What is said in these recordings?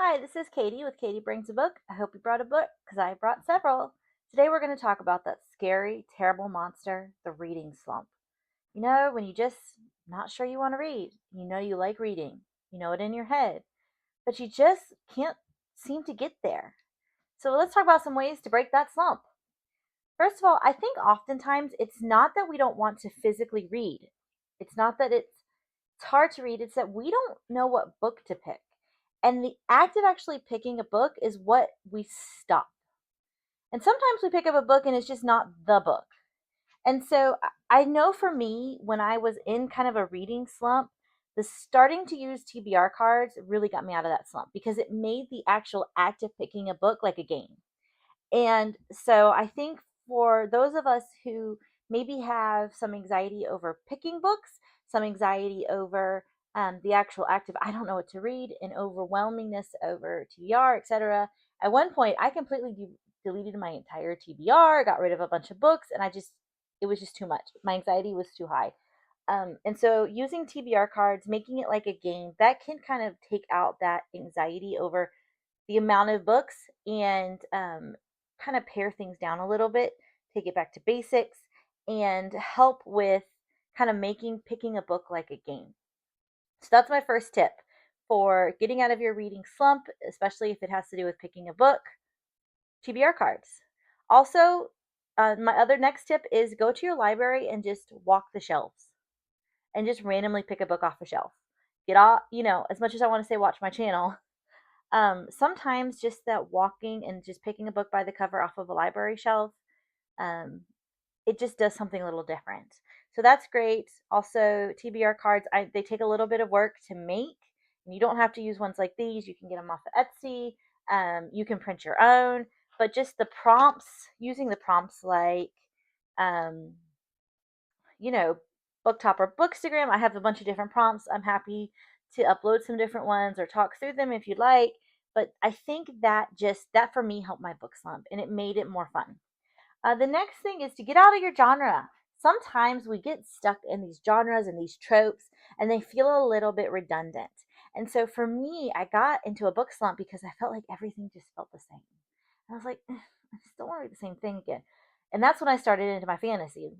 Hi, this is Katie with Katie Brings a Book. I hope you brought a book because I brought several. Today we're going to talk about that scary, terrible monster, the reading slump. You know, when you just not sure you want to read, you know you like reading, you know it in your head, but you just can't seem to get there. So let's talk about some ways to break that slump. First of all, I think oftentimes it's not that we don't want to physically read. It's not that it's hard to read, it's that we don't know what book to pick. And the act of actually picking a book is what we stop. And sometimes we pick up a book and it's just not the book. And so I know for me, when I was in kind of a reading slump, the starting to use TBR cards really got me out of that slump because it made the actual act of picking a book like a game. And so I think for those of us who maybe have some anxiety over picking books, some anxiety over the actual act of I don't know what to read, and overwhelmingness over TBR, etc. At one point, I completely deleted my entire TBR, got rid of a bunch of books, and it was just too much. My anxiety was too high. And so using TBR cards, making it like a game, that can kind of take out that anxiety over the amount of books and kind of pare things down a little bit, take it back to basics, and help with kind of making picking a book like a game. So that's my first tip for getting out of your reading slump, especially if it has to do with picking a book. TBR cards. Also, my other next tip is go to your library and just walk the shelves and just randomly pick a book off a shelf. Get off, as much as I want to say watch my channel, sometimes just that walking and just picking a book by the cover off of a library shelf, um, it just does something a little different. So that's great. Also, TBR cards, they take a little bit of work to make, and you don't have to use ones like these. You can get them off of Etsy. You can print your own, but just the prompts, using the prompts like, um, you know, Booktop or Bookstagram. I have a bunch of different prompts. I'm happy to upload some different ones or talk through them if you'd like. But I think that for me helped my book slump and it made it more fun. The next thing is to get out of your genre. Sometimes we get stuck in these genres and these tropes and they feel a little bit redundant. And so for me, I got into a book slump because I felt like everything just felt the same. I was like, I just don't want to read the same thing again. And that's when I started into my fantasy.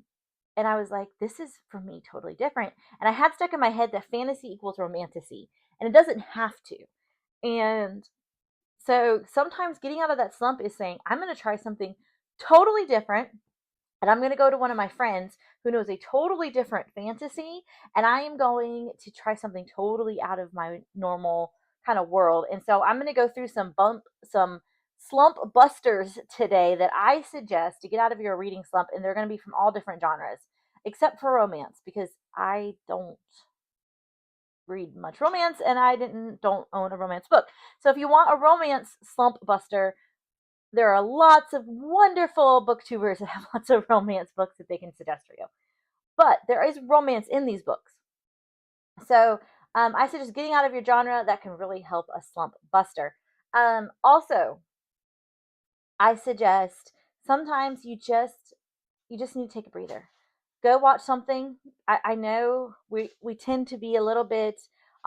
And I was like, this is for me totally different. And I had stuck in my head that fantasy equals romantasy, and it doesn't have to. And so sometimes getting out of that slump is saying, I'm going to try something totally different. And I'm going to go to one of my friends who knows a totally different fantasy. And I am going to try something totally out of my normal kind of world. And so I'm going to go through some slump busters today that I suggest to get out of your reading slump. And they're going to be from all different genres, except for romance, because I don't read much romance and don't own a romance book. So if you want a romance slump buster, there are lots of wonderful booktubers that have lots of romance books that they can suggest for you. But there is romance in these books. So I suggest getting out of your genre. That can really help a slump buster. Also, I suggest sometimes you just need to take a breather. Go watch something. I know we tend to be a little bit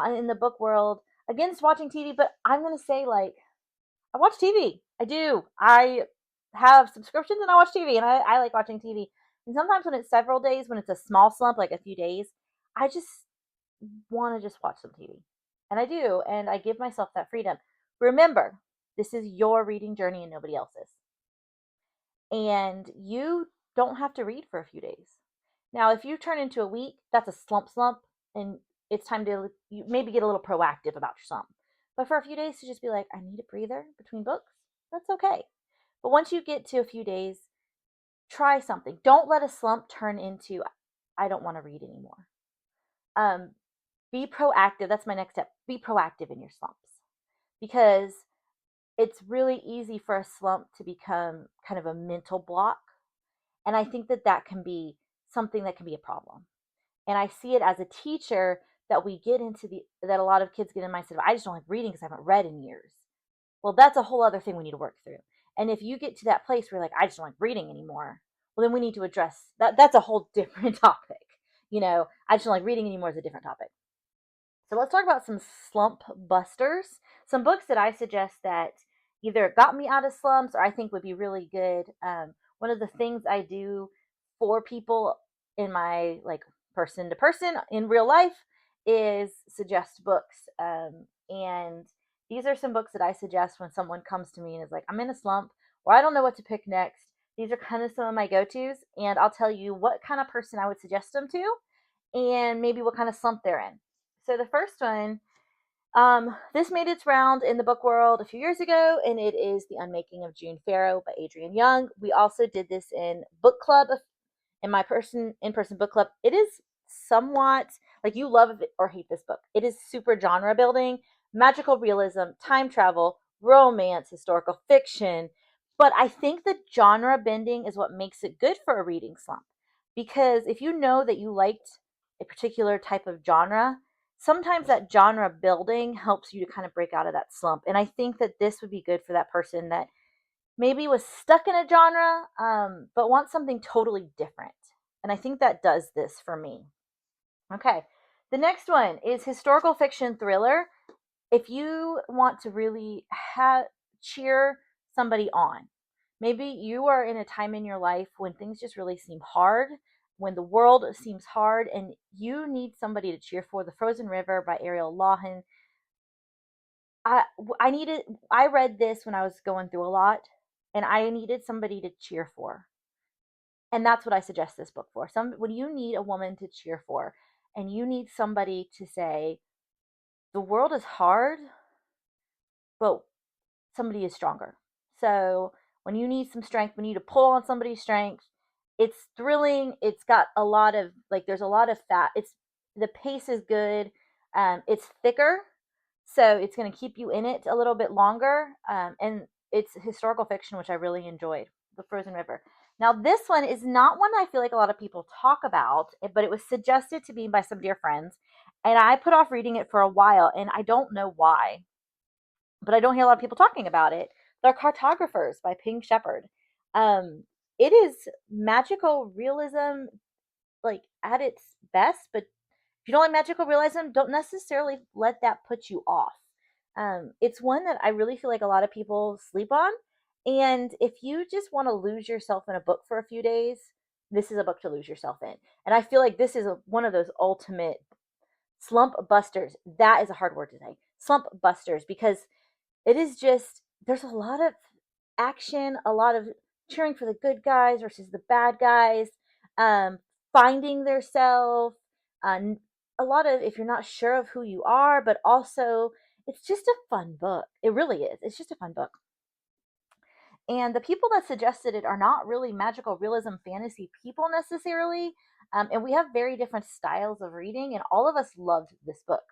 in the book world against watching TV, but I'm gonna say like I watch TV. I do. I have subscriptions and I watch TV, and I like watching TV. And sometimes when it's several days, when it's a small slump, like a few days, I just want to just watch some TV. And I do, and I give myself that freedom. Remember, this is your reading journey and nobody else's. And you don't have to read for a few days. Now, if you turn into a week, that's a slump, and it's time to maybe get a little proactive about your slump. But for a few days to just be like, I need a breather between books, that's okay. But once you get to a few days, try something. Don't let a slump turn into, I don't want to read anymore. Um, be proactive. That's my next step. Be proactive in your slumps because it's really easy for a slump to become kind of a mental block. And I think that can be something that can be a problem. And I see it as a teacher that we get into that a lot of kids get in my mindset of, I just don't like reading because I haven't read in years. Well, that's a whole other thing we need to work through. And if you get to that place where you're like, I just don't like reading anymore, well, then we need to address that. That's a whole different topic. I just don't like reading anymore is a different topic. So let's talk about some slump busters, some books that I suggest that either got me out of slumps or I think would be really good. One of the things I do for people in my like person to person in real life is suggest books. And these are some books that I suggest when someone comes to me and is like, I'm in a slump or I don't know what to pick next. These are kind of some of my go tos, and I'll tell you what kind of person I would suggest them to and maybe what kind of slump they're in. So the first one, this made its round in the book world a few years ago, and it is The Unmaking of June Farrow by Adrienne Young. We also did this in book club, in my in-person book club. It is somewhat like you love it or hate this book. It is super genre building, magical realism, time travel, romance, historical fiction. But I think the genre bending is what makes it good for a reading slump. Because if you know that you liked a particular type of genre, sometimes that genre building helps you to kind of break out of that slump. And I think that this would be good for that person that maybe was stuck in a genre, but wants something totally different. And I think that does this for me. Okay, the next one is historical fiction thriller. If you want to really cheer somebody on, maybe you are in a time in your life when things just really seem hard, when the world seems hard, and you need somebody to cheer for. The Frozen River by Ariel Lawhon. I I needed I read this when I was going through a lot, and I needed somebody to cheer for. And that's what I suggest this book for. Some when you need a woman to cheer for and you need somebody to say the world is hard, but somebody is stronger. So when you need some strength, when you need to pull on somebody's strength, it's thrilling. It's got a lot of like there's a lot of fat. It's the pace is good. It's thicker, so it's going to keep you in it a little bit longer. And it's historical fiction, which I really enjoyed. The Frozen River. Now this one is not one I feel like a lot of people talk about, but it was suggested to me by some dear friends, and I put off reading it for a while, and I don't know why, but I don't hear a lot of people talking about it. They're Cartographers by Pink Shepherd. Um, it is magical realism, like at its best, but if you don't like magical realism, don't necessarily let that put you off. It's one that I really feel like a lot of people sleep on. And if you just want to lose yourself in a book for a few days, this is a book to lose yourself in. And I feel like this is one of those ultimate slump busters. That is a hard word to say. Slump busters, because it is just there's a lot of action, a lot of cheering for the good guys versus the bad guys, um, finding their self, a lot of if you're not sure of who you are, but also it's just a fun book. It really is. It's just a fun book. And the people that suggested it are not really magical realism fantasy people necessarily. And we have very different styles of reading, and all of us loved this book.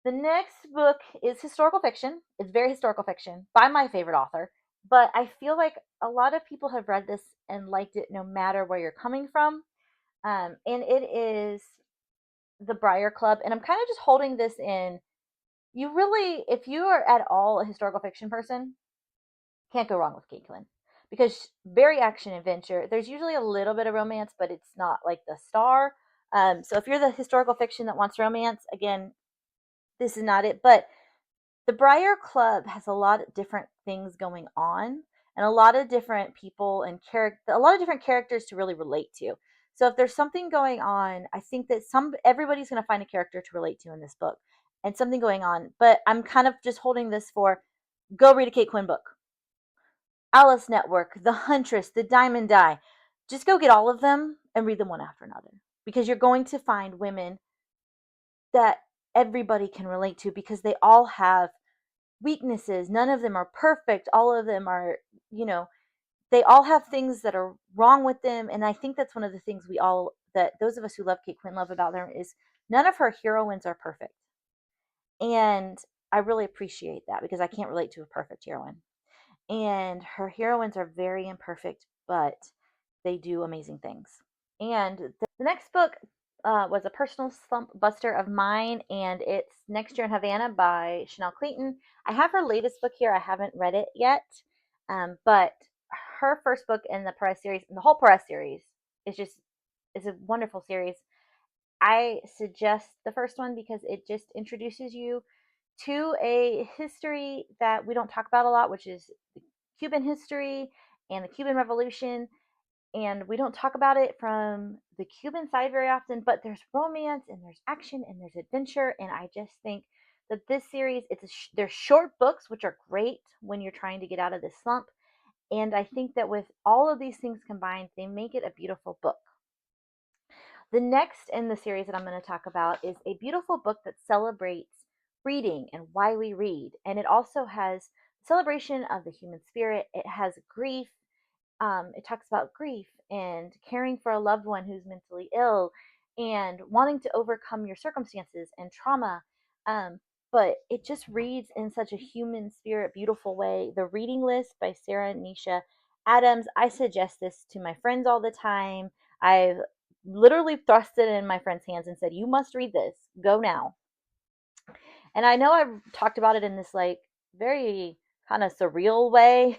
The next book is historical fiction. It's very historical fiction by my favorite author, but I feel like a lot of people have read this and liked it no matter where you're coming from. And it is The Briar Club. And I'm kind of just holding this in. You really, if you are at all a historical fiction person, can't go wrong with Caitlin because very action adventure. There's usually a little bit of romance, but it's not like the star. So if you're the historical fiction that wants romance, again, this is not it. But the Briar Club has a lot of different things going on and a lot of different people and a lot of different characters to really relate to. So if there's something going on, I think that everybody's going to find a character to relate to in this book and something going on. But I'm kind of just holding this for go read a Kate Quinn book. Alice Network, The Huntress, The Diamond Die. Just go get all of them and read them one after another because you're going to find women that everybody can relate to because they all have weaknesses. None of them are perfect. All of them are, you know, they all have things that are wrong with them. And I think that's one of the things that those of us who love Kate Quinn love about her is none of her heroines are perfect. And I really appreciate that because I can't relate to a perfect heroine. And her heroines are very imperfect, but they do amazing things. And the next book was a personal slump buster of mine, and it's Next Year in Havana by Chanel Clayton. I have her latest book here. I haven't read it yet, but her first book in the Perez series, and the whole Perez series, is a wonderful series. I suggest the first one because it just introduces you to a history that we don't talk about a lot, which is Cuban history and the Cuban Revolution. And we don't talk about it from the Cuban side very often, but there's romance and there's action and there's adventure. And I just think that this series, they're short books, which are great when you're trying to get out of this slump. And I think that with all of these things combined, they make it a beautiful book. The next in the series that I'm going to talk about is a beautiful book that celebrates reading and why we read. And it also has celebration of the human spirit. It has grief. It talks about grief and caring for a loved one who's mentally ill and wanting to overcome your circumstances and trauma. But it just reads in such a human spirit, beautiful way. The Reading List by Sarah Nisha Adams. I suggest this to my friends all the time. I've literally thrust it in my friends' hands and said, "You must read this. Go now." And I know I've talked about it in this like very kind of surreal way.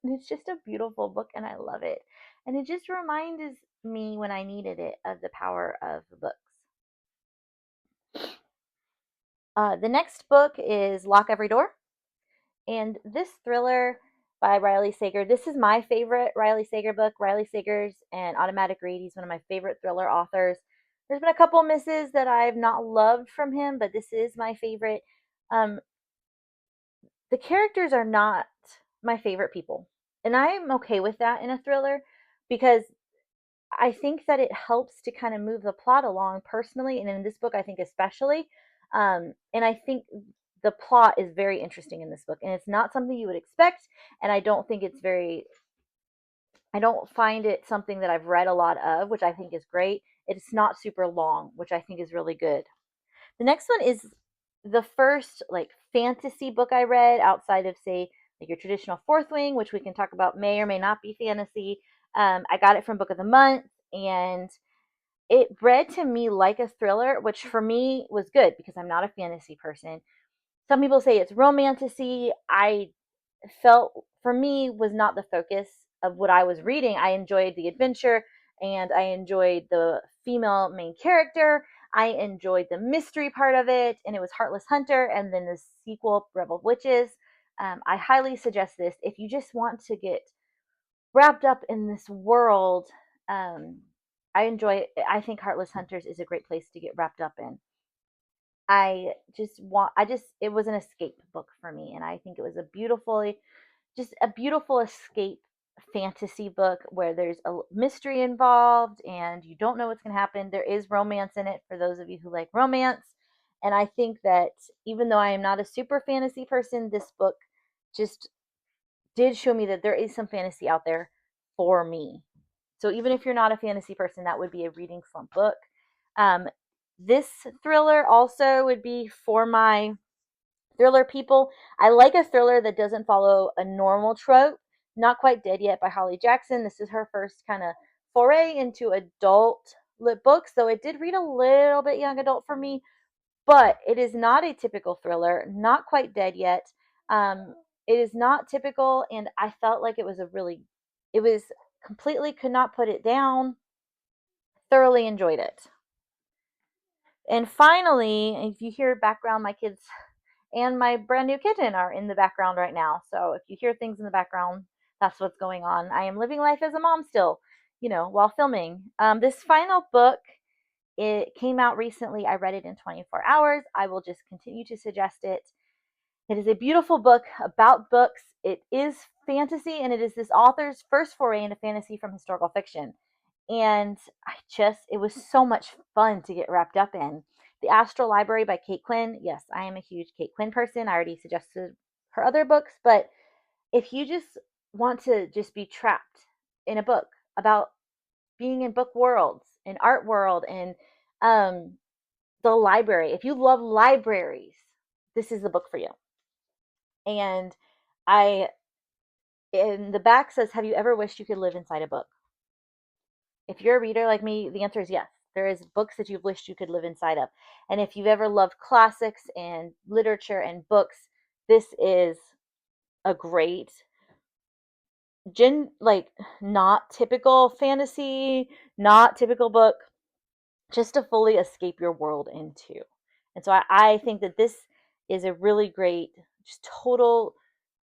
It's just a beautiful book and I love it. And it just reminds me when I needed it of the power of books. The next book is Lock Every Door. And this thriller by Riley Sager, this is my favorite Riley Sager book. Riley Sager's an automatic read. He's one of my favorite thriller authors. There's been a couple misses that I've not loved from him, but this is my favorite. Um, the characters are not my favorite people. And I'm okay with that in a thriller because I think that it helps to kind of move the plot along personally. And in this book, I think especially. And I think the plot is very interesting in this book. And it's not something you would expect. And I don't think it's very, I don't find it something that I've read a lot of, which I think is great. It's not super long, which I think is really good. The next one is the first like fantasy book I read outside of say like your traditional Fourth Wing, which we can talk about may or may not be fantasy. I got it from Book of the Month, and it read to me like a thriller, which for me was good because I'm not a fantasy person. Some people say it's romantasy. I felt for me was not the focus of what I was reading. I enjoyed the adventure and I enjoyed the female main character. I enjoyed the mystery part of it, and it was Heartless Hunter, and then the sequel, Rebel Witches. I highly suggest this if you just want to get wrapped up in this world. Um, I enjoy it. I think Heartless Hunters is a great place to get wrapped up in. It was an escape book for me, and I think it was just a beautiful escape fantasy book where there's a mystery involved and you don't know what's going to happen. There is romance in it for those of you who like romance. And I think that even though I am not a super fantasy person, this book just did show me that there is some fantasy out there for me. So even if you're not a fantasy person, that would be a reading slump book. Um, this thriller also would be for my thriller people. I like a thriller that doesn't follow a normal trope. Not Quite Dead Yet by Holly Jackson. This is her first kind of foray into adult lit books, though it did read a little bit young adult for me, but it is not a typical thriller. Not Quite Dead Yet. It is not typical, and I felt like it was completely could not put it down. Thoroughly enjoyed it. And finally, if you hear background, my kids and my brand new kitten are in the background right now. So if you hear things in the background, that's what's going on. I am living life as a mom still, while filming. This final book, it came out recently. I read it in 24 hours. I will just continue to suggest it. It is a beautiful book about books. It is fantasy, and it is this author's first foray into fantasy from historical fiction. And it was so much fun to get wrapped up in. The Astral Library by Kate Quinn. Yes, I am a huge Kate Quinn person. I already suggested her other books, but if you just want to just be trapped in a book about being in book worlds, in art world, and um, the library, if you love libraries, this is the book for you. And I, in the back says, have you ever wished you could live inside a book? If you're a reader like me, the answer is yes. There is books that you've wished you could live inside of. And if you've ever loved classics and literature and books, this is a great not typical fantasy, not typical book. just to fully escape your world into. And so I think that this is a really great, just total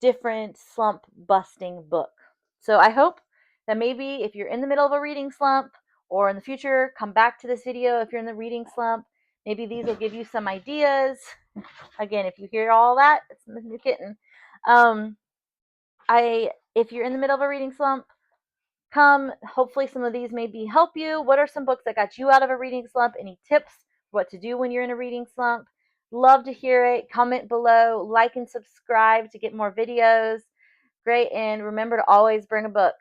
different slump busting book. So I hope that maybe if you're in the middle of a reading slump, or in the future, come back to this video if you're in the reading slump. Maybe these will give you some ideas. Again, if you hear all that, it's the new kitten. Um, if you're in the middle of a reading slump, hopefully some of these maybe help you. What are some books that got you out of a reading slump? Any tips what to do when you're in a reading slump? Love to hear it. Comment below, like and subscribe to get more videos. Great, and remember to always bring a book.